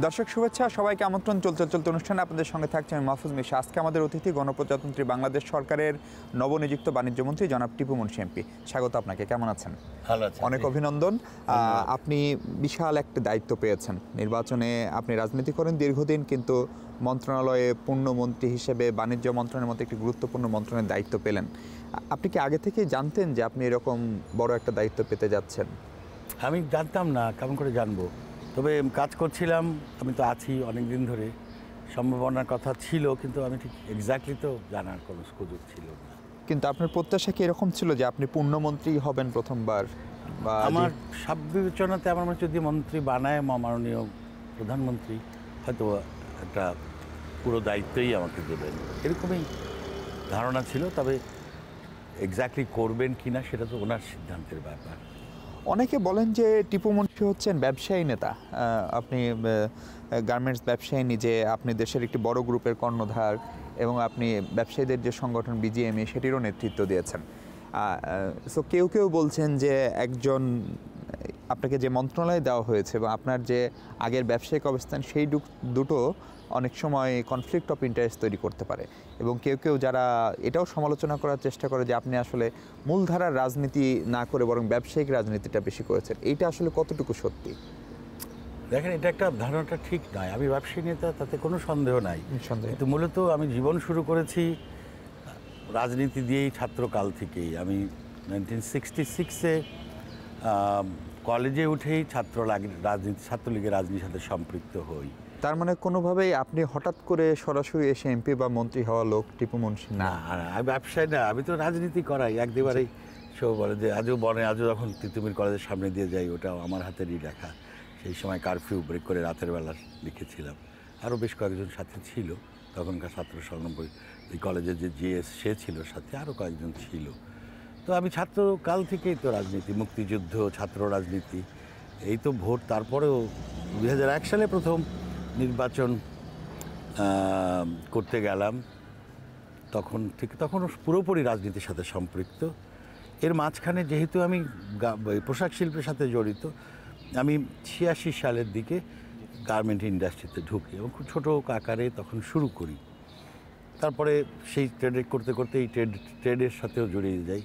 দর্শক শুভেচ্ছা, সবাইকে আমন্ত্রণ। চলতে চলতে অনুষ্ঠানে আপনাদের সঙ্গে থাকছে আমি মাহফুজ মিশা। আজকে আমাদের অতিথি গণপ্রজাতন্ত্রী বাংলাদেশ সরকারের নবনিযুক্ত বাণিজ্যমন্ত্রী জনাব টিপু মুনশি এমপি। স্বাগত আপনাকে, কেমন আছেন? ভালো আছি। অনেক অভিনন্দন। আপনি বিশাল একটা দায়িত্ব পেয়েছেন। নির্বাচনে আপনি রাজনীতি করেন দীর্ঘদিন, কিন্তু মন্ত্রণালয়ে পূর্ণমন্ত্রী হিসেবে বাণিজ্য মন্ত্রণালয়ের মতো একটি গুরুত্বপূর্ণ মন্ত্রণালয়ের দায়িত্ব পেলেন। আপনি কি আগে থেকেই জানতেন যে আপনি এরকম বড় একটা দায়িত্ব পেতে যাচ্ছেন? আমি জানতাম না, কেমন করে জানবো? তবে কাজ করছিলাম, আমি তো আছি অনেক দিন ধরে, সম্ভাবনার কথা ছিল, কিন্তু আমি ঠিক এক্স্যাক্টলি তো জানার কোনো সুযোগ ছিল না। কিন্তু আপনার প্রত্যাশা কি এরকম ছিল যে আপনি পূর্ণমন্ত্রী হবেন প্রথমবার? আমার সব বিবেচনাতে আমার মনে যদি মন্ত্রী বানায় মাননীয় প্রধানমন্ত্রী, হয়তো একটা পুরো দায়িত্বই আমাকে দেবেন, এরকমই ধারণা ছিল। তবে এক্স্যাক্টলি করবেন কি না সেটা তো ওনার সিদ্ধান্তের ব্যাপার। অনেকে বলেন যে টিপু মুনশি হচ্ছেন ব্যবসায়ী নেতা। আপনি গার্মেন্টস ব্যবসায়ী, নিজে আপনি দেশের একটি বড় গ্রুপের কর্ণধার, এবং আপনি ব্যবসায়ীদের যে সংগঠন বিজিএমই সেটিরও নেতৃত্ব দিয়েছেন। সো কেউ কেউ বলছেন যে একজন আপনাকে যে মন্ত্রণালয় দেওয়া হয়েছে এবং আপনার যে আগের ব্যবসায়িক অবস্থান, সেই দুটো অনেক সময় কনফ্লিক্ট অফ ইন্টারেস্ট তৈরি করতে পারে। এবং কেউ কেউ যারা এটাও সমালোচনা করার চেষ্টা করে যে আপনি আসলে মূলধারার রাজনীতি না করে বরং ব্যবসায়িক রাজনীতিটা বেশি করেছেন। এইটা আসলে কতটুকু সত্যি? দেখেন, এটা একটা ধারণাটা ঠিক নয়। আমি ব্যবসায়ী নেতা, তাতে কোনো সন্দেহ নাই। কিন্তু মূলত আমি জীবন শুরু করেছি রাজনীতি দিয়েই, ছাত্রকাল থেকেই। আমি 1966-এ কলেজে উঠেই ছাত্রলীগের রাজনীতির সাথে সম্পৃক্ত হই। তার মানে কোনোভাবেই আপনি হঠাৎ করে সরাসরি এসে এমপি বা মন্ত্রী হওয়া লোক টিপু মুনশি না? আমি ব্যবসায়ী না, আমি তো রাজনীতি করাই একেবারেই। সে বলে যে আজও যখন তিতুমির কলেজের সামনে দিয়ে যাই, ওটাও আমার হাতেরই লেখা। সেই সময় কারফিউ ব্রেক করে রাতের বেলা লিখেছিলাম। আরও বেশ কয়েকজন সাথে ছিল তখনকার ছাত্র সংগ্রাম, ওই কলেজের যে জিএস সে ছিল, সাথে আরও কয়েকজন ছিল। তো আমি ছাত্রকাল থেকেই তো রাজনীতি, মুক্তিযুদ্ধ, ছাত্র রাজনীতি, এই তো ভোট। তারপরেও 2001 সালে প্রথম নির্বাচন করতে গেলাম, তখনও পুরোপুরি রাজনীতির সাথে সম্পৃক্ত। এর মাঝখানে যেহেতু আমি পোশাক শিল্পের সাথে জড়িত, আমি 86 সালের দিকে গার্মেন্ট ইন্ডাস্ট্রিতে ঢুকি এবং খুব ছোটো আকারে তখন শুরু করি। তারপরে সেই ট্রেড করতে করতে এই ট্রেডের সাথেও জড়িয়ে যাই,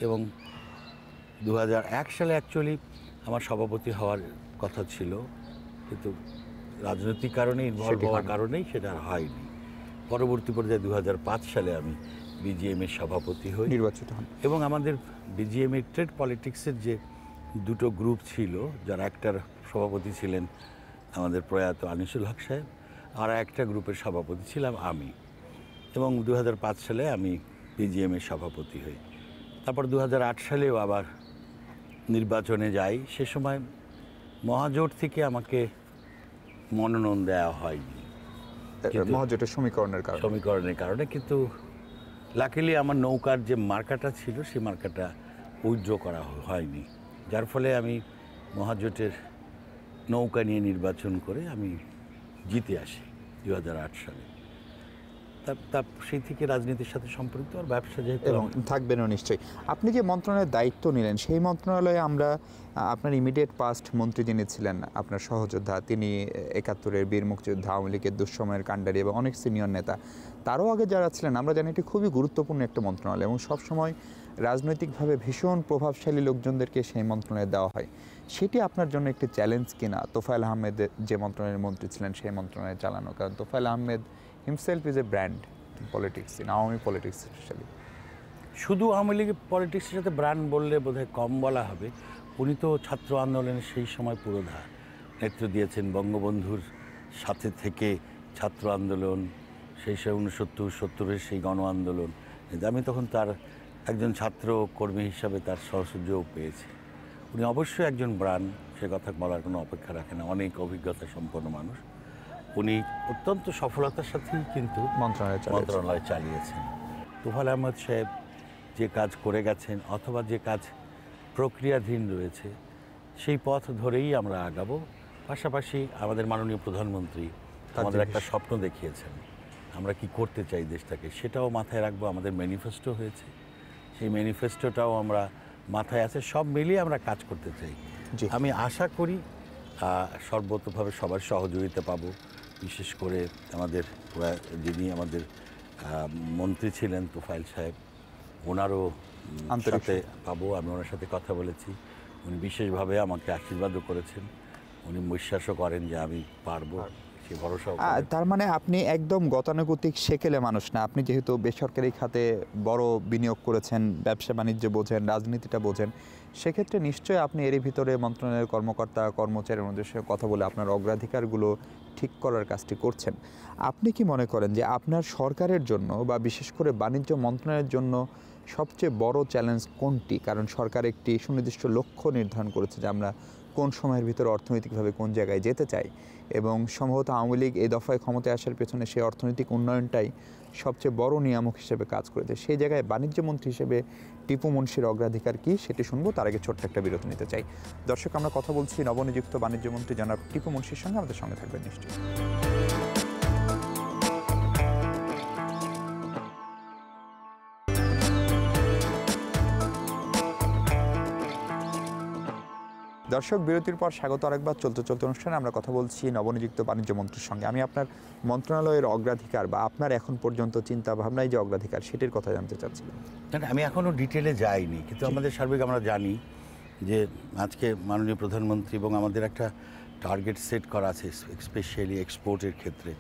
এবং 2001 সালে অ্যাকচুয়ালি আমার সভাপতি হওয়ার কথা ছিল, কিন্তু রাজনৈতিক কারণে ইনভলভ হওয়ার কারণেই সেটা হয়নি। পরবর্তী পর্যায়ে 2005 সালে আমি বিজিএমের সভাপতি হই, নির্বাচিত হন। এবং আমাদের বিজিএমের ট্রেড পলিটিক্সের যে দুটো গ্রুপ ছিল, যারা একটার সভাপতি ছিলেন আমাদের প্রয়াত আনিসুল হক সাহেব, আর একটা গ্রুপের সভাপতি ছিলাম আমি। এবং 2005 সালে আমি বিজিএমের সভাপতি হই। তারপর 2008 সালেও আবার নির্বাচনে যাই। সে সময় মহাজোট থেকে আমাকে মনোনয়ন দেওয়া হয়নি, মহাজোটের সমীকরণের কারণে। কিন্তু লাকিলি আমার নৌকার যে মার্কাটা ছিল, সেই মার্কাটা উইথড্র করা হয়নি, যার ফলে আমি মহাজোটের নৌকা নিয়ে নির্বাচন করে আমি জিতে আসি 2008 সালে। সেই থেকে রাজনীতির সাথে সম্পৃক্ত, আর ব্যবসা যেহেতু এবং থাকবেনও নিশ্চয়ই। আপনি যে মন্ত্রণালয়ের দায়িত্ব নিলেন, সেই মন্ত্রণালয়ে আমরা আপনার ইমিডিয়েট পাস্ট মন্ত্রী যিনি ছিলেন, আপনার সহযোদ্ধা, তিনি 71-এর বীর মুক্তিযোদ্ধা, আওয়ামী লীগের দুঃসময়ের কাণ্ডারি এবং অনেক সিনিয়র নেতা, তারও আগে যারা ছিলেন, আমরা জানি এটি খুবই গুরুত্বপূর্ণ একটা মন্ত্রণালয় এবং সবসময় রাজনৈতিকভাবে ভীষণ প্রভাবশালী লোকজনদেরকে সেই মন্ত্রণালয়ে দেওয়া হয়। সেটি আপনার জন্য একটি চ্যালেঞ্জ কিনা, তোফায়েল আহমেদ যে মন্ত্রণালয়ের মন্ত্রী ছিলেন সেই মন্ত্রণালয়ে চালানো? কারণ Tofail Ahmed himself is a brand politics, in Awami politics specially. শুধু আওয়ামী লীগের পলিটিক্সের সাথে ব্র্যান্ড বললে বোধহয় কম বলা হবে। উনি তো ছাত্র আন্দোলনের সেই সময় পুরোধা নেতৃত্ব দিয়েছেন, বঙ্গবন্ধুর সাথে থেকে ছাত্র আন্দোলন, সেই সময় 69-70-এর সেই গণ আন্দোলন। আমি তখন তার একজন ছাত্র কর্মী হিসাবে তার সহযোগ পেয়েছি। উনি অবশ্যই একজন ব্র্যান্ড, সে কথা বলার কোনো অপেক্ষা রাখে না, অনেক অভিজ্ঞতা সম্পন্ন মানুষ। উনি অত্যন্ত সফলতার সাথেই কিন্তু মন্ত্রণালয় চালিয়েছেন। তোফায়েল আহমেদ সাহেব যে কাজ করে গেছেন, অথবা যে কাজ প্রক্রিয়াধীন রয়েছে, সেই পথ ধরেই আমরা আগাবো। পাশাপাশি আমাদের মাননীয় প্রধানমন্ত্রী আমাদের একটা স্বপ্ন দেখিয়েছেন, আমরা কি করতে চাই দেশটাকে, সেটাও মাথায় রাখবো। আমাদের ম্যানিফেস্টো হয়েছে, সেই ম্যানিফেস্টোটাও আমরা মাথায় আছে। সব মিলিয়ে আমরা কাজ করতে চাই। আমি আশা করি সর্বতোভাবে সবার সহযোগিতা পাবো। বিশেষ করে আমাদের যিনি আমাদের মন্ত্রী ছিলেন তোফায়েল সাহেব, ওনারও সাথে পাবো। আমি ওনার সাথে কথা বলেছি, উনি বিশেষভাবে আমাকে আশীর্বাদও করেছেন, উনি বিশ্বাসও করেন যে আমি পারবো, সে ভরসা। তার মানে আপনি একদম গতানুগতিক সেকেলে মানুষ না, আপনি যেহেতু বেসরকারি খাতে বড় বিনিয়োগ করেছেন, ব্যবসা বাণিজ্য বোঝেন, রাজনীতিটা বোঝেন, সেক্ষেত্রে নিশ্চয়ই আপনি এরই ভিতরে মন্ত্রণালয়ের কর্মকর্তা কর্মচারীর মধ্যে সঙ্গে কথা বলে আপনার অগ্রাধিকারগুলো ঠিক করার কাজটি করছেন। আপনি কি মনে করেন যে আপনার সরকারের জন্য বা বিশেষ করে বাণিজ্য মন্ত্রণালয়ের জন্য সবচেয়ে বড় চ্যালেঞ্জ কোনটি? কারণ সরকার একটি সুনির্দিষ্ট লক্ষ্য নির্ধারণ করেছে যে আমরা কোন সময়ের ভিতরে অর্থনৈতিকভাবে কোন জায়গায় যেতে চাই, এবং সম্ভবত আওয়ামী লীগ এই দফায় ক্ষমতায় আসার পেছনে সেই অর্থনৈতিক উন্নয়নটাই সবচেয়ে বড় নিয়ামক হিসেবে কাজ করেছে। সেই জায়গায় বাণিজ্য মন্ত্রী হিসেবে টিপু মুনশির অগ্রাধিকার কী সেটি শুনবো, তার আগে ছোট্ট একটা বিরতি নিতে চাই। দর্শক, আমরা কথা বলছি নবনিযুক্ত বাণিজ্য মন্ত্রী জনাব টিপু মুনশির সঙ্গে, আমাদের সঙ্গে থাকবেন নিশ্চয়ই। দর্শক, বিরতির পর স্বাগত আরেকবার। চলতে অনুষ্ঠানে আমরা কথা বলছি নবনিযুক্ত বাণিজ্য মন্ত্রীর সঙ্গে। আমি আপনার মন্ত্রণালয়ের অগ্রাধিকার বা আপনার এখন পর্যন্ত চিন্তা ভাবনায় যে অগ্রাধিকার সেটির কথা জানতে চাচ্ছিলাম। আমি এখনও ডিটেলে যাইনি, কিন্তু আমাদের সার্বিক আমরা জানি যে আজকে মাননীয় প্রধানমন্ত্রী এবং আমাদের একটা টার্গেট সেট করা আছে স্পেশালি এক্সপোর্টের ক্ষেত্রে।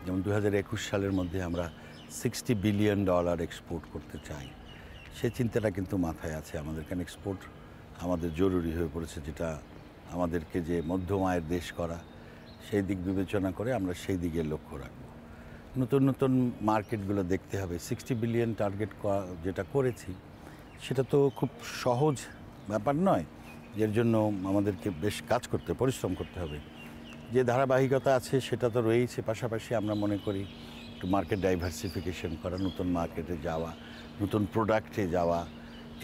যেমন 2021 সালের মধ্যে আমরা $60 বিলিয়ন এক্সপোর্ট করতে চাই। সে চিন্তাটা কিন্তু মাথায় আছে আমাদের, কারণ এক্সপোর্ট আমাদের জরুরি হয়ে পড়েছে, যেটা আমাদেরকে যে মধ্যম আয়ের দেশ করা, সেই দিক বিবেচনা করে আমরা সেই দিকে লক্ষ্য রাখব। নতুন নতুন মার্কেটগুলো দেখতে হবে। 60 বিলিয়ন টার্গেট যেটা করেছি সেটা তো খুব সহজ ব্যাপার নয়, এর জন্য আমাদেরকে বেশ কাজ করতে, পরিশ্রম করতে হবে। যে ধারাবাহিকতা আছে সেটা তো রয়েছে, পাশাপাশি আমরা মনে করি একটু মার্কেট ডাইভার্সিফিকেশন করা, নতুন মার্কেটে যাওয়া, নতুন প্রোডাক্টে যাওয়া,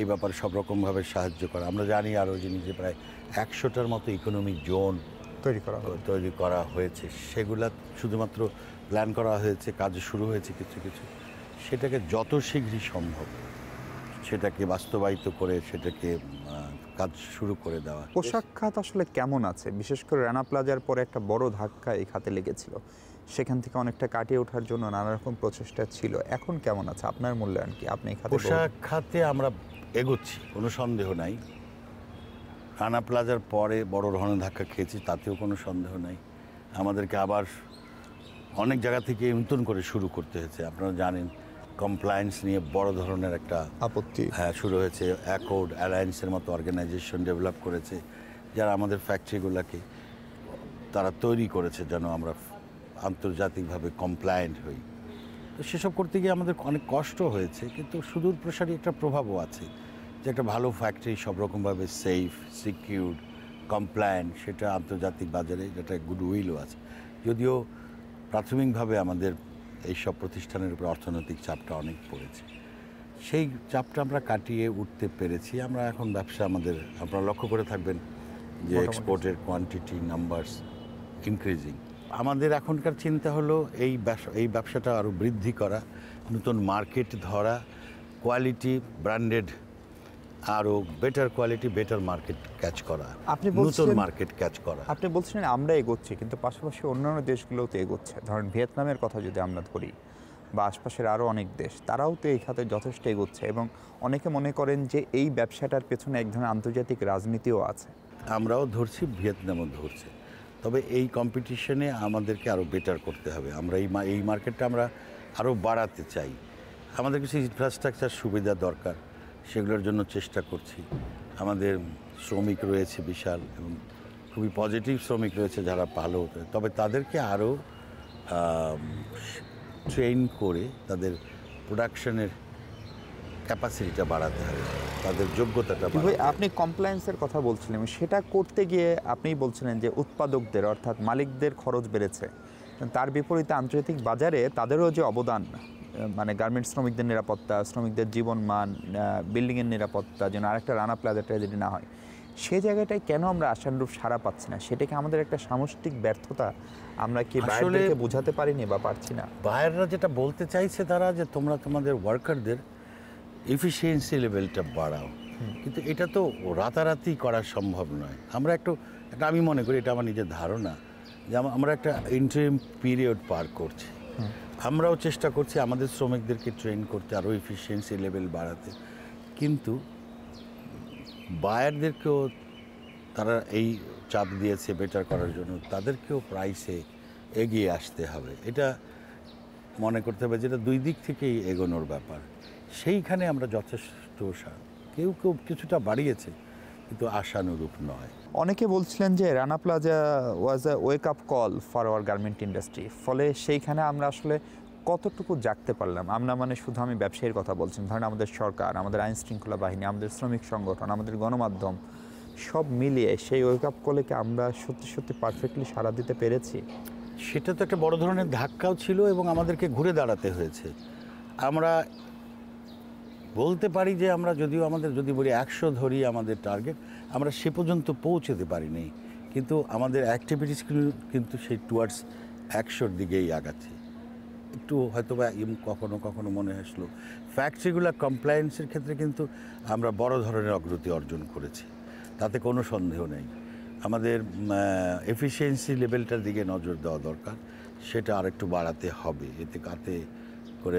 এই ব্যাপারে সব রকমভাবে সাহায্য করা। আমরা জানি আরও জিনিস যে প্রায় 100টার মতো ইকোনমিক জোন তৈরি করা হয়েছে, সেগুলা শুধুমাত্র প্ল্যান করা হয়েছে, কাজ শুরু হয়েছে কিছু কিছু। সেটাকে যত শীঘ্রই সম্ভব সেটাকে বাস্তবায়িত করে সেটাকে কাজ শুরু করে দেওয়া। পোশাক খাত আসলে কেমন আছে? বিশেষ করে রানা প্লাজার পরে একটা বড় ধাক্কা এই খাতে লেগেছিল, সেখান থেকে অনেকটা কাটিয়ে ওঠার জন্য নানা রকম প্রচেষ্টা ছিল। এখন কেমন আছে, আপনার মূল্যায়ন কি? আপনি পোশাক খাতে আমরা এগোচ্ছি, কোনো সন্দেহ নাই। রানা প্লাজার পরে বড় ধরনের ধাক্কা খেয়েছি, তাতেও কোনো সন্দেহ নাই। আমাদেরকে আবার অনেক জায়গা থেকে নতুন করে শুরু করতে হয়েছে। আপনারা জানেন কমপ্লায়েন্স নিয়ে বড় ধরনের একটা আপত্তি শুরু হয়েছে। অ্যাকর্ড অ্যালায়েন্সের মতো অর্গানাইজেশন ডেভেলপ করেছে, যারা আমাদের ফ্যাক্টরিগুলোকে তারা তৈরি করেছে যেন আমরা আন্তর্জাতিকভাবে কমপ্লায়েন্ট হই। তো সেসব করতে গিয়ে আমাদের অনেক কষ্ট হয়েছে, কিন্তু সুদূর প্রসারী একটা প্রভাবও আছে যে একটা ভালো ফ্যাক্টরি সব রকমভাবে সেফ, সিকিউর, কমপ্লায়েন্ট, সেটা আন্তর্জাতিক বাজারে যেটা গুডউইলও আছে। যদিও প্রাথমিকভাবে আমাদের এইসব প্রতিষ্ঠানের উপর অর্থনৈতিক চাপটা অনেক পড়েছে, সেই চাপটা আমরা কাটিয়ে উঠতে পেরেছি। আমরা এখন ব্যবসা আমাদের, আপনারা লক্ষ্য করে থাকবেন যে এক্সপোর্টের কোয়ান্টিটি নাম্বারস ইনক্রিজিং। আমাদের এখনকার চিন্তা হলো এই ব্যবসাটা আরও বৃদ্ধি করা, নতুন মার্কেট ধরা, কোয়ালিটি ব্র্যান্ডেড, আরও better quality, better market catch করা, নতুন মার্কেট ক্যাচ করা। আপনি বলছেন আমরা এগোচ্ছি, কিন্তু পাশাপাশি অন্যান্য দেশগুলোও তো এগোচ্ছে। ধরেন ভিয়েতনামের কথা যদি আমরা ধরি বা আশপাশের আরও অনেক দেশ, তারাও তো এই খাতে যথেষ্ট এগোচ্ছে, এবং অনেকে মনে করেন যে এই ব্যবসাটার পেছনে এক ধরনের আন্তর্জাতিক রাজনীতিও আছে। আমরাও ধরছি, ভিয়েতনামও ধরছে, তবে এই কম্পিটিশনে আমাদেরকে আরও বেটার করতে হবে। আমরা এই মার্কেটটা আমরা আরও বাড়াতে চাই। আমাদের কিছু ইনফ্রাস্ট্রাকচার সুবিধা দরকার, সেগুলোর জন্য চেষ্টা করছি। আমাদের শ্রমিক রয়েছে বিশাল, এবং খুবই পজিটিভ শ্রমিক রয়েছে যারা ভালো, তবে তাদেরকে আরও ট্রেন করে তাদের প্রোডাকশনের ক্যাপাসিটিটা বাড়াতে হবে, তাদের যোগ্যতাটা বাড়াতে হবে। আপনি কমপ্লায়েন্সের কথা বলছিলেন, সেটা করতে গিয়ে আপনিই বলছিলেন যে উৎপাদকদের অর্থাৎ মালিকদের খরচ বেড়েছে, তার বিপরীতে আন্তর্জাতিক বাজারে তাদেরও যে অবদান, মানে গার্মেন্টস শ্রমিকদের নিরাপত্তা, শ্রমিকদের জীবন মান, বিল্ডিংয়ের নিরাপত্তা যেন আরেকটা রানা প্লাজা ট্র্যাজেডি না হয়, সেই জায়গাটায় কেন আমরা আশানুরূপ সাড়া পাচ্ছি না? সেটা কি আমাদের একটা সামষ্টিক ব্যর্থতা? আমরা কি বায়ারদেরকে বোঝাতে পারিনি বা পারছি না? বায়াররা যেটা বলতে চাইছে তারা যে তোমরা তোমাদের ওয়ার্কারদের এফিসিয়েন্সি লেভেলটা বাড়াও, কিন্তু এটা তো রাতারাতি করা সম্ভব নয়। আমরা একটু এটা আমি মনে করি, এটা আমার নিজের ধারণা, যে আমরা একটা ইন্টারিম পিরিয়ড পার করছি। আমরাও চেষ্টা করছি আমাদের শ্রমিকদেরকে ট্রেন করতে, আরও এফিসিয়েন্সি লেভেল বাড়াতে, কিন্তু বায়ারদেরকেও তারা এই চাপ দিয়েছে বেটার করার জন্য, তাদেরকেও প্রাইসে এগিয়ে আসতে হবে। এটা মনে করতে হবে যেটা দুই দিক থেকেই এগোনোর ব্যাপার। সেইখানে আমরা যথেষ্ট কেউ কেউ কিছুটা বাড়িয়েছে, কিন্তু আশানুরূপ নয়। অনেকে বলছিলেন যে Rana plaza was a wake up call for our garment industry, ফলে সেইখানে আমরা আসলে কতটুকু জাগতে পারলাম? আমরা মানে শুধু আমি ব্যবসায়ীর কথা বলছি, ধরেন আমাদের সরকার, আমাদের আইন শৃঙ্খলা বাহিনী, আমাদের শ্রমিক সংগঠন, আমাদের গণমাধ্যম সব মিলিয়ে সেই ওয়েক আপ কলে কি আমরা সত্যি সত্যি পারফেক্টলি সাড়া দিতে পেরেছি? সেটা তো একটা বড় ধরনের ধাক্কাও ছিল এবং আমাদেরকে ঘুরে দাঁড়াতে হয়েছে। আমরা বলতে পারি যে আমরা যদিও আমাদের যদি বলি 100 ধরি আমাদের টার্গেট, আমরা সে পর্যন্ত পৌঁছতে পারিনি, কিন্তু আমাদের অ্যাক্টিভিটিস কিন্তু সেই টুয়ার্ডস 100-র দিকেই আগাচ্ছে। একটু হয়তো বা কখনো কখনো মনে আসলো ফ্যাক্টরিগুলো কমপ্লায়েন্সের ক্ষেত্রে কিন্তু আমরা বড় ধরনের অগ্রগতি অর্জন করেছি, তাতে কোনো সন্দেহ নেই। আমাদের এফিসিয়েন্সি লেভেলটার দিকে নজর দেওয়া দরকার, সেটা আরেকটু বাড়াতে হবে, কাতে করে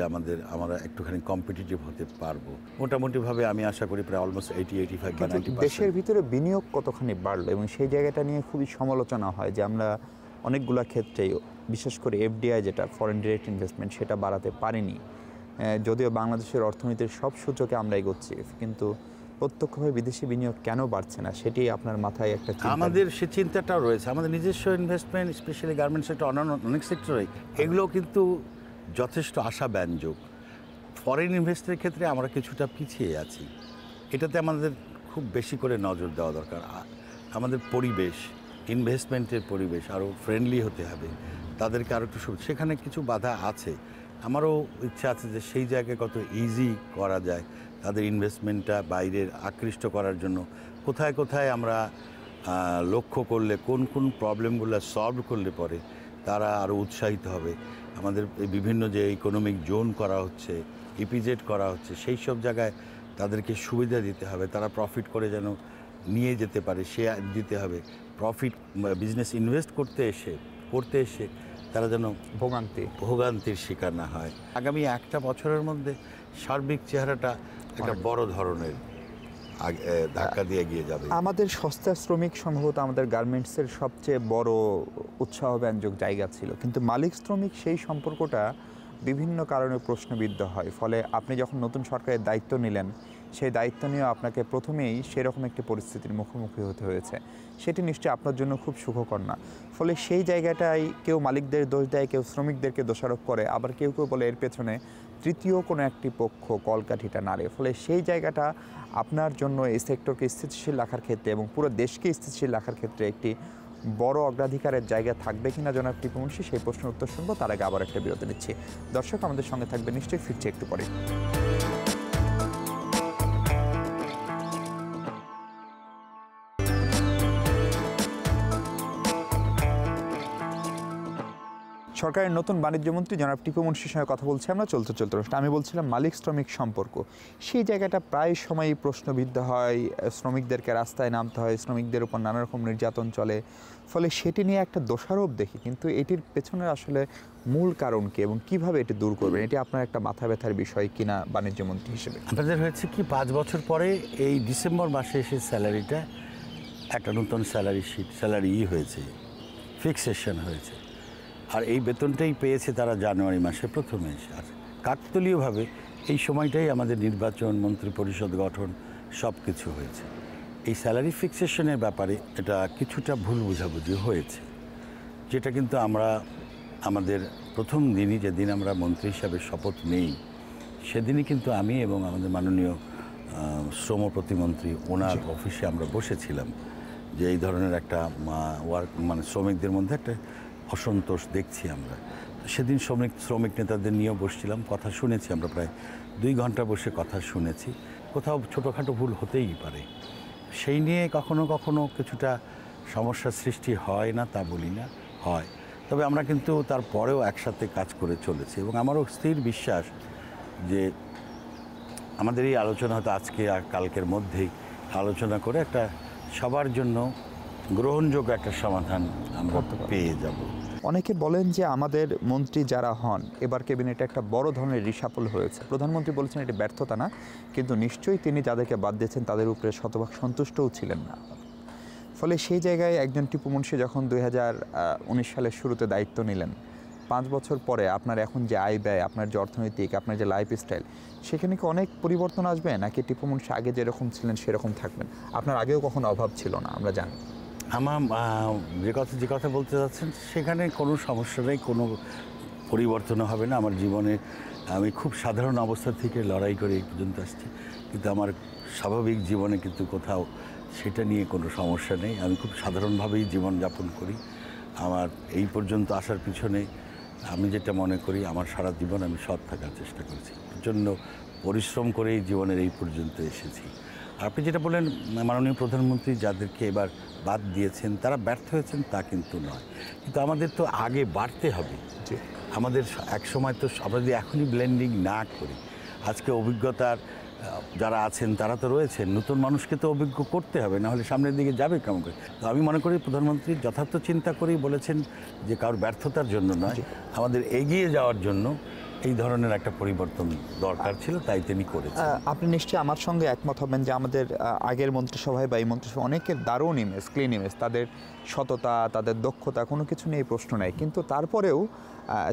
আমরা একটুখানি কম্পিটিটিভ হতে পারবো। মোটামুটিভাবে আমি আশা করি প্রায় অলমোস্ট 80-85 বা 90%। দেশের ভিতরে বিনিয়োগ কতখানি বাড়লো এবং সেই জায়গাটা নিয়ে খুবই সমালোচনা হয় যে আমরা অনেকগুলা ক্ষেত্রেই, বিশেষ করে এফডিআই যেটা ফরেন ডিরেক্ট ইনভেস্টমেন্ট, সেটা বাড়াতে পারিনি। যদিও বাংলাদেশের অর্থনীতির সব সূচকে আমরা এগোচ্ছি, কিন্তু প্রত্যক্ষভাবে বিদেশি বিনিয়োগ কেন বাড়ছে না সেটি আপনার মাথায় একটা আমাদের সে চিন্তাটাও রয়েছে। আমাদের নিজস্ব ইনভেস্টমেন্ট, স্পেশালি গার্মেন্টস সেক্টর, অন্যান্য অনেক সেক্টরে এগুলো কিন্তু যথেষ্ট আশাব্যঞ্জক। ফরেন ইনভেস্টের ক্ষেত্রে আমরা কিছুটা পিছিয়ে আছি, এটাতে আমাদের খুব বেশি করে নজর দেওয়া দরকার। আমাদের পরিবেশ, ইনভেস্টমেন্টের পরিবেশ আরও ফ্রেন্ডলি হতে হবে, তাদেরকে আরও একটু সেখানে কিছু বাধা আছে। আমারও ইচ্ছা আছে যে সেই জায়গায় কত ইজি করা যায় তাদের ইনভেস্টমেন্টটা বাইরের আকৃষ্ট করার জন্য, কোথায় কোথায় আমরা লক্ষ্য করলে কোন কোন প্রবলেমগুলো সলভ করলে পরে তারা আরও উৎসাহিত হবে। আমাদের বিভিন্ন যে ইকোনমিক জোন করা হচ্ছে, ইপিজেড করা হচ্ছে, সেই সব জায়গায় তাদেরকে সুবিধা দিতে হবে, তারা প্রফিট করে যেন নিয়ে যেতে পারে, সে দিতে হবে। প্রফিট বিজনেস ইনভেস্ট করতে এসে তারা যেন ভোগান্তির শিকার না হয়। আগামী একটা বছরের মধ্যে সার্বিক চেহারাটা একটা বড় ধরনের ধাক্কা দিয়ে এগিয়ে যাবে। আমাদের সস্তা শ্রমিক সম্ভবত আমাদের গার্মেন্টসের সবচেয়ে বড় উৎসাহব্যঞ্জক জায়গা ছিল, কিন্তু মালিক শ্রমিক সেই সম্পর্কটা বিভিন্ন কারণে প্রশ্নবিদ্ধ হয়। ফলে আপনি যখন নতুন সরকারের দায়িত্ব নিলেন, সেই দায়িত্ব নিয়েও আপনাকে প্রথমেই সেরকম একটি পরিস্থিতির মুখোমুখি হতে হয়েছে, সেটি নিশ্চয়ই আপনার জন্য খুব সুখকর না। ফলে সেই জায়গাটায় কেউ মালিকদের দোষ দেয়, কেউ শ্রমিকদেরকে দোষারোপ করে, আবার কেউ কেউ বলে এর পেছনে তৃতীয় কোনো একটি পক্ষ কলকাঠিটা নাড়ে। ফলে সেই জায়গাটা আপনার জন্য এই সেক্টরকে স্থিতিশীল রাখার ক্ষেত্রে এবং পুরো দেশকে স্থিতিশীল রাখার ক্ষেত্রে একটি বড় অগ্রাধিকারের জায়গা থাকবে কিনা জনাব টিপু মুন্সি, সেই প্রশ্নের উত্তর শুনবো। তার আগে আবার একটা বিরতি নিচ্ছি। দর্শক আমাদের সঙ্গে থাকবে, নিশ্চয়ই ফিরছে একটু পরে। সরকারের নতুন বাণিজ্যমন্ত্রী জনাব টিপু মুন্সির সঙ্গে কথা বলছি আমরা চলতে আমি বলছিলাম মালিক শ্রমিক সম্পর্ক, সেই জায়গাটা প্রায় সময়ই প্রশ্নবিদ্ধ হয়, শ্রমিকদেরকে রাস্তায় নামতে হয়, শ্রমিকদের উপর নানা রকম নির্যাতন চলে, ফলে সেটি নিয়ে একটা দোষারোপ দেখি, কিন্তু এটির পেছনে আসলে মূল কারণ কি এবং কিভাবে এটি দূর করবেন, এটি আপনার একটা মাথা ব্যথার বিষয় কিনা বাণিজ্যমন্ত্রী হিসেবে? আমাদের হয়েছে কি, 5 বছর পরে এই ডিসেম্বর মাসে এসে স্যালারিটা একটা নতুন স্যালারি হয়েছে, ফিক্সেশন হয়েছে, আর এই বেতনটাই পেয়েছে তারা জানুয়ারি মাসে প্রথমে এসে। আর কাকতালীয়ভাবে এই সময়টাই আমাদের নির্বাচন, মন্ত্রী পরিষদ গঠন সব কিছু হয়েছে। এই স্যালারি ফিক্সেশনের ব্যাপারে এটা কিছুটা ভুল বোঝাবুঝি হয়েছে, যেটা কিন্তু আমরা আমাদের প্রথম দিনই, যেদিন আমরা মন্ত্রী হিসাবে শপথ নেই, সেদিনই কিন্তু আমি এবং আমাদের মাননীয় শ্রম প্রতিমন্ত্রী ওনার অফিসে আমরা বসেছিলাম যে এই ধরনের একটা শ্রমিকদের মধ্যে একটা অসন্তোষ দেখছি আমরা। সেদিন শ্রমিক নেতাদের নিয়েও বসছিলাম, কথা শুনেছি, আমরা প্রায় 2 ঘন্টা বসে কথা শুনেছি। কোথাও ছোটোখাটো ভুল হতেই পারে, সেই নিয়ে কখনো কখনো কিছুটা সমস্যার সৃষ্টি হয় না তা বলি না, হয়। তবে আমরা কিন্তু তারপরেও একসাথে কাজ করে চলেছি এবং আমারও স্থির বিশ্বাস যে আমাদের এই আলোচনা হয়তো আজকে আর কালকের মধ্যেই আলোচনা করে একটা সবার জন্য গ্রহণযোগ্য একটা সমাধান আমরা করতে পারবো। পেয়ে যাব। অনেকে বলেন যে আমাদের মন্ত্রী যারা হন এবার ক্যাবিনেটে একটা বড় ধরনের রিশাফল হয়েছে। প্রধানমন্ত্রী বলেছেন এটি ব্যর্থতা না, কিন্তু নিশ্চয়ই তিনি যাদেরকে বাদ দিয়েছেন তাদের উপরে শতভাগ সন্তুষ্টও ছিলেন না। ফলে সেই জায়গায় একজন টিপু মুনশি যখন 2019 সালের শুরুতে দায়িত্ব নিলেন, 5 বছর পরে আপনার এখন যে আয় ব্যয়, আপনার যে অর্থনৈতিক, আপনার যে লাইফস্টাইল, সেখানে কি অনেক পরিবর্তন আসবে, নাকি টিপু মুনশি আগে যেরকম ছিলেন সেরকম থাকবেন? আপনার আগেও কখনো অভাব ছিল না, আমরা জানি। আমার যে কথা বলতে যাচ্ছেন সেখানে কোনো সমস্যা নেই, কোনো পরিবর্তন হবে না। আমার জীবনে আমি খুব সাধারণ অবস্থা থেকে লড়াই করে এই পর্যন্ত আসছি, কিন্তু আমার স্বাভাবিক জীবনে কিন্তু কোথাও সেটা নিয়ে কোনো সমস্যা নেই। আমি খুব সাধারণভাবেই জীবনযাপন করি। আমার এই পর্যন্ত আসার পিছনে আমি যেটা মনে করি, আমার সারা জীবন আমি সৎ থাকার চেষ্টা করেছি, প্রচণ্ড পরিশ্রম করেই জীবনের এই পর্যন্ত এসেছি। আপনি যেটা বললেন, মাননীয় প্রধানমন্ত্রী যাদেরকে এবার বাদ দিয়েছেন তারা ব্যর্থ হয়েছেন তা কিন্তু নয়, কিন্তু আমাদের তো আগে বাড়তে হবে। জি। আমাদের এক সময় তো আমরা যদি এখনই ব্লেন্ডিং না করি, আজকে অভিজ্ঞতার যারা আছেন তারা তো রয়েছেন, নতুন মানুষকে তো অভিজ্ঞ করতে হবে, না হলে সামনের দিকে যাবে কেমন করে। তো আমি মনে করি প্রধানমন্ত্রী যথার্থ চিন্তা করেই বলেছেন যে কারোর ব্যর্থতার জন্য নয়, আমাদের এগিয়ে যাওয়ার জন্য এই ধরনের একটা পরিবর্তন দরকার ছিল, তাই তিনি করেছেন। আপনি নিশ্চয়ই আমার সঙ্গে একমত হবেন যে আমাদের আগের মন্ত্রিসভায় বা এই মন্ত্রিসভায় অনেকের দারুণ ইমেজ, ক্লিন ইমেজ, তাদের সততা, তাদের দক্ষতা, কোনো কিছু নিয়ে প্রশ্ন নেই, কিন্তু তারপরেও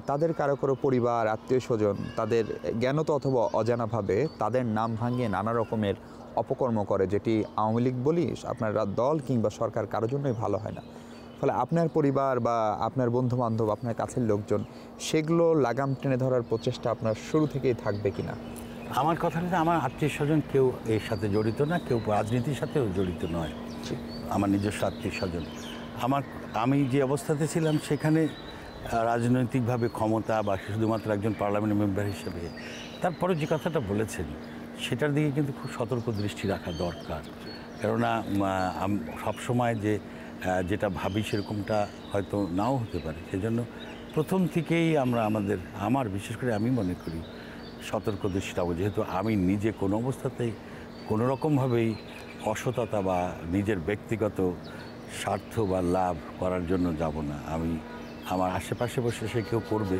তাদের কারো কারো পরিবার, আত্মীয় স্বজন তাদের জ্ঞানত অথবা অজানাভাবে তাদের নাম ভাঙিয়ে নানা রকমের অপকর্ম করে, যেটি আওয়ামী লীগ বলি, আপনার দল কিংবা সরকার কারোর জন্যই ভালো হয় না। ফলে আপনার পরিবার বা আপনার বন্ধুবান্ধব, আপনার কাছের লোকজন, সেগুলো লাগাম টেনে ধরার প্রচেষ্টা আপনার শুরু থেকেই থাকবে কিনা? আমার কথাটা, আমার আত্মীয় স্বজন কেউ এর সাথে জড়িত না, কেউ রাজনীতির সাথেও জড়িত নয়। আমার নিজস্ব আত্মীয় স্বজন, আমি যে অবস্থাতে ছিলাম সেখানে রাজনৈতিকভাবে ক্ষমতা বা শুধুমাত্র একজন পার্লামেন্ট মেম্বার হিসেবে, তারপরে যে কথাটা বলেছেন সেটার দিকে কিন্তু খুব সতর্ক দৃষ্টি রাখা দরকার। কেননা সবসময় যেটা ভাবি সেরকমটা হয়তো নাও হতে পারে। সেজন্য প্রথম থেকেই আমার বিশেষ করে আমি মনে করি সতর্ক দৃষ্টি রাখবো, যেহেতু আমি নিজে কোনো অবস্থাতেই কোনো রকমভাবেই অসততা বা নিজের ব্যক্তিগত স্বার্থ বা লাভ করার জন্য যাব না। আমি আমার আশেপাশে বসে সে কেউ করবে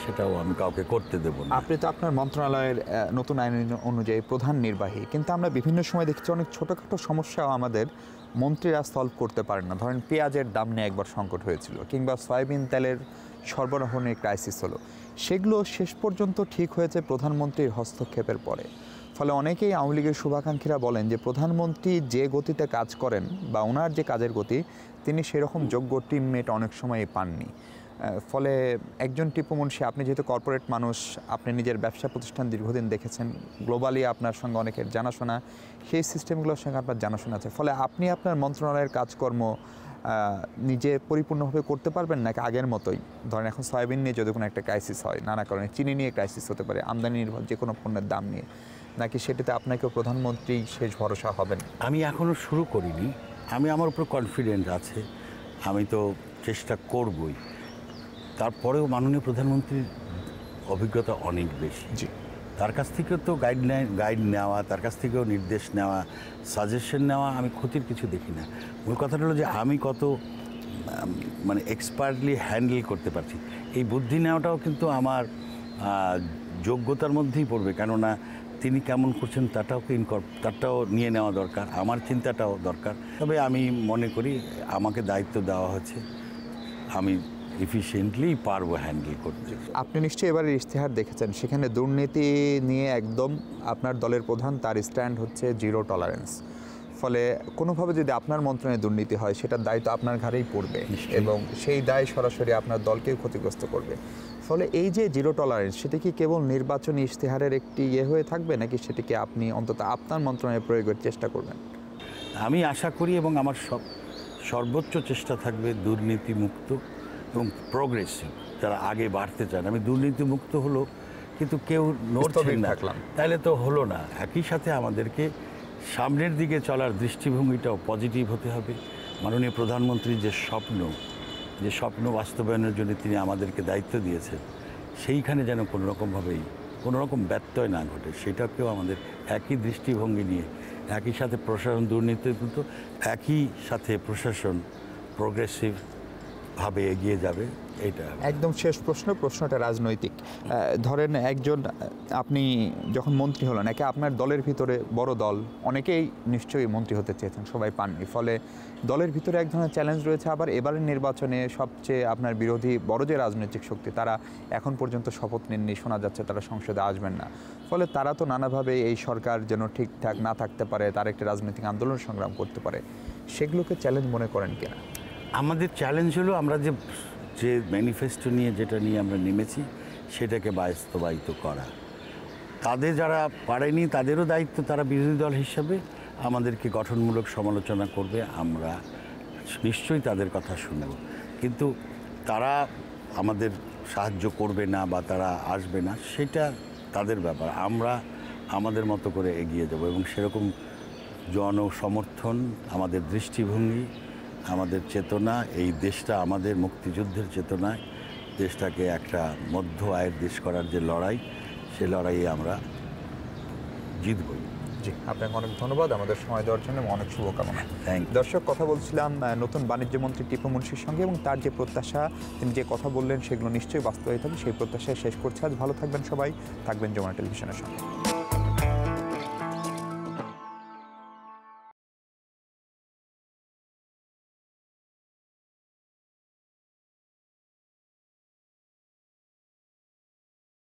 সেটাও আমি কাউকে করতে দেব না। আপনি তো আপনার মন্ত্রণালয়ের নতুন আইন অনুযায়ী প্রধান নির্বাহী, কিন্তু আমরা বিভিন্ন সময় দেখছি অনেক ছোটোখাটো সমস্যাও আমাদের মন্ত্রীরা সলভ করতে পারেন না। ধরেন পেঁয়াজের দাম নিয়ে একবার সংকট হয়েছিল, কিংবা সয়াবিন তেলের সরবরাহ নিয়ে ক্রাইসিস হলো, সেগুলো শেষ পর্যন্ত ঠিক হয়েছে প্রধানমন্ত্রীর হস্তক্ষেপের পরে। ফলে অনেকেই আওয়ামী লীগের শুভাকাঙ্ক্ষীরা বলেন যে প্রধানমন্ত্রী যে গতিতে কাজ করেন বা ওনার যে কাজের গতি, তিনি সেরকম যোগ্য টিমমেট অনেক সময়ই পাননি। ফলে একজন টিপু মুনশি, আপনি যেহেতু কর্পোরেট মানুষ, আপনি নিজের ব্যবসা প্রতিষ্ঠান দীর্ঘদিন দেখেছেন, গ্লোবালি আপনার সঙ্গে অনেকের জানাশোনা, সেই সিস্টেমগুলোর সঙ্গে আপনার জানাশোনা আছে, ফলে আপনি আপনার মন্ত্রণালয়ের কাজকর্ম নিজে পরিপূর্ণভাবে করতে পারবেন, নাকি আগের মতোই? ধরেন এখন সয়াবিন নিয়ে যদি কোনো একটা ক্রাইসিস হয়, নানা কারণে চিনি নিয়ে ক্রাইসিস হতে পারে, আমদানি নির্ভর যে কোনো পণ্যের দাম নিয়ে, নাকি সেটাতে আপনাকেও প্রধানমন্ত্রী শেষ ভরসা হবেন? আমি এখনও শুরু করিনি, আমার উপর কনফিডেন্ট আছে, আমি তো চেষ্টা করবই। তারপরেও মাননীয় প্রধানমন্ত্রীর অভিজ্ঞতা অনেক বেশি, জি। তার কাছ থেকেও তো গাইড নেওয়া, তার কাছ থেকেও নির্দেশ নেওয়া, সাজেশন নেওয়া, আমি ক্ষতির কিছু দেখি না। মূল কথাটা হলো যে আমি কত এক্সপার্টলি হ্যান্ডেল করতে পারছি, এই বুদ্ধি নেওয়াটাও কিন্তু আমার যোগ্যতার মধ্যেই পড়বে। কেননা তিনি কেমন করছেন তারটাও নিয়ে নেওয়া দরকার, আমার চিন্তাটাও দরকার। তবে আমি মনে করি আমাকে দায়িত্ব দেওয়া হচ্ছে, আমি এফিশিয়েন্টলি পারবো হ্যান্ডেল করতে। আপনি নিশ্চয়ই এবারের ইশতেহার দেখেছেন, সেখানে দুর্নীতি নিয়ে একদম আপনার দলের প্রধান, তার স্ট্যান্ড হচ্ছে জিরো টলারেন্স। ফলে কোনোভাবে যদি আপনার মন্ত্রণালয়ে দুর্নীতি হয়, সেটার দায়িত্ব আপনার ঘাড়েই পড়বে এবং সেই দায় সরাসরি আপনার দলকেও ক্ষতিগ্রস্ত করবে। ফলে এই যে জিরো টলারেন্স, সেটা কি কেবল নির্বাচনী ইশতেহারের একটি হয়ে থাকবে, নাকি সেটিকে আপনি অন্তত আপনার মন্ত্রণালয়ে প্রয়োগের চেষ্টা করবেন? আমি আশা করি এবং আমার সর্বোচ্চ চেষ্টা থাকবে দুর্নীতিমুক্ত এবং প্রোগ্রেসিভ, যারা আগে বাড়তে চান। আমি দুর্নীতিমুক্ত হলো কিন্তু কেউ নড়ছেন না, তাহলে তো হলো না। একই সাথে আমাদেরকে সামনের দিকে চলার দৃষ্টিভঙ্গিটাও পজিটিভ হতে হবে। মাননীয় প্রধানমন্ত্রীর যে স্বপ্ন বাস্তবায়নের জন্য তিনি আমাদেরকে দায়িত্ব দিয়েছেন, সেইখানে যেন কোনো রকম ব্যত্যয় না ঘটে, সেটাকেও আমাদের একই দৃষ্টিভঙ্গি নিয়ে একই সাথে প্রশাসন দুর্নীতিমুক্ত, একই সাথে প্রশাসন প্রোগ্রেসিভ ভাবে এগিয়ে যাবে। এটা একদম শেষ প্রশ্নটা রাজনৈতিক। ধরেন একজন আপনি যখন মন্ত্রী হলেন, আপনার দলের ভিতরে বড় দল অনেকেই নিশ্চয়ই মন্ত্রী হতে চেয়েছেন, সবাই পাননি, ফলে দলের ভিতরে এক ধরনের চ্যালেঞ্জ রয়েছে। আবার এবারের নির্বাচনে সবচেয়ে আপনার বিরোধী বড় যে রাজনৈতিক শক্তি, তারা এখন পর্যন্ত শপথ নেননি, শোনা যাচ্ছে তারা সংসদে আসবেন না। ফলে তারা তো নানাভাবে এই সরকার যেন ঠিকঠাক না থাকতে পারে, তার একটি রাজনৈতিক আন্দোলন সংগ্রাম করতে পারে, সেগুলোকে চ্যালেঞ্জ মনে করেন কিনা? আমাদের চ্যালেঞ্জ হলো আমরা যে ম্যানিফেস্টো নিয়ে যেটা নিয়ে আমরা নেমেছি সেটাকে বাস্তবায়িত করা। তাদের যারা পারেনি তাদেরও দায়িত্ব, তারা বিরোধী দল হিসাবে আমাদেরকে গঠনমূলক সমালোচনা করবে, আমরা নিশ্চয়ই তাদের কথা শুনব, কিন্তু তারা আমাদের সাহায্য করবে না বা তারা আসবে না সেটা তাদের ব্যাপার। আমরা আমাদের মতো করে এগিয়ে যাব এবং সেরকম জনসমর্থন, আমাদের দৃষ্টিভঙ্গি, আমাদের চেতনা, এই দেশটা আমাদের মুক্তিযুদ্ধের চেতনায় দেশটাকে একটা মধ্য আয়ের দেশ করার যে লড়াই, সে লড়াইয়ে আমরা জিতবই। জি, আপনাকে অনেক ধন্যবাদ আমাদের সময় দেওয়ার জন্য, অনেক শুভকামনা। দর্শক, কথা বলছিলাম নতুন বাণিজ্য মন্ত্রী টিপু মুনশির সঙ্গে, এবং তার যে প্রত্যাশা, তিনি যে কথা বললেন সেগুলো নিশ্চয়ই বাস্তবায়িত হবে, সেই প্রত্যাশায় শেষ করছে আজ। ভালো থাকবেন সবাই, থাকবেন যমুনা টেলিভিশনের সঙ্গে।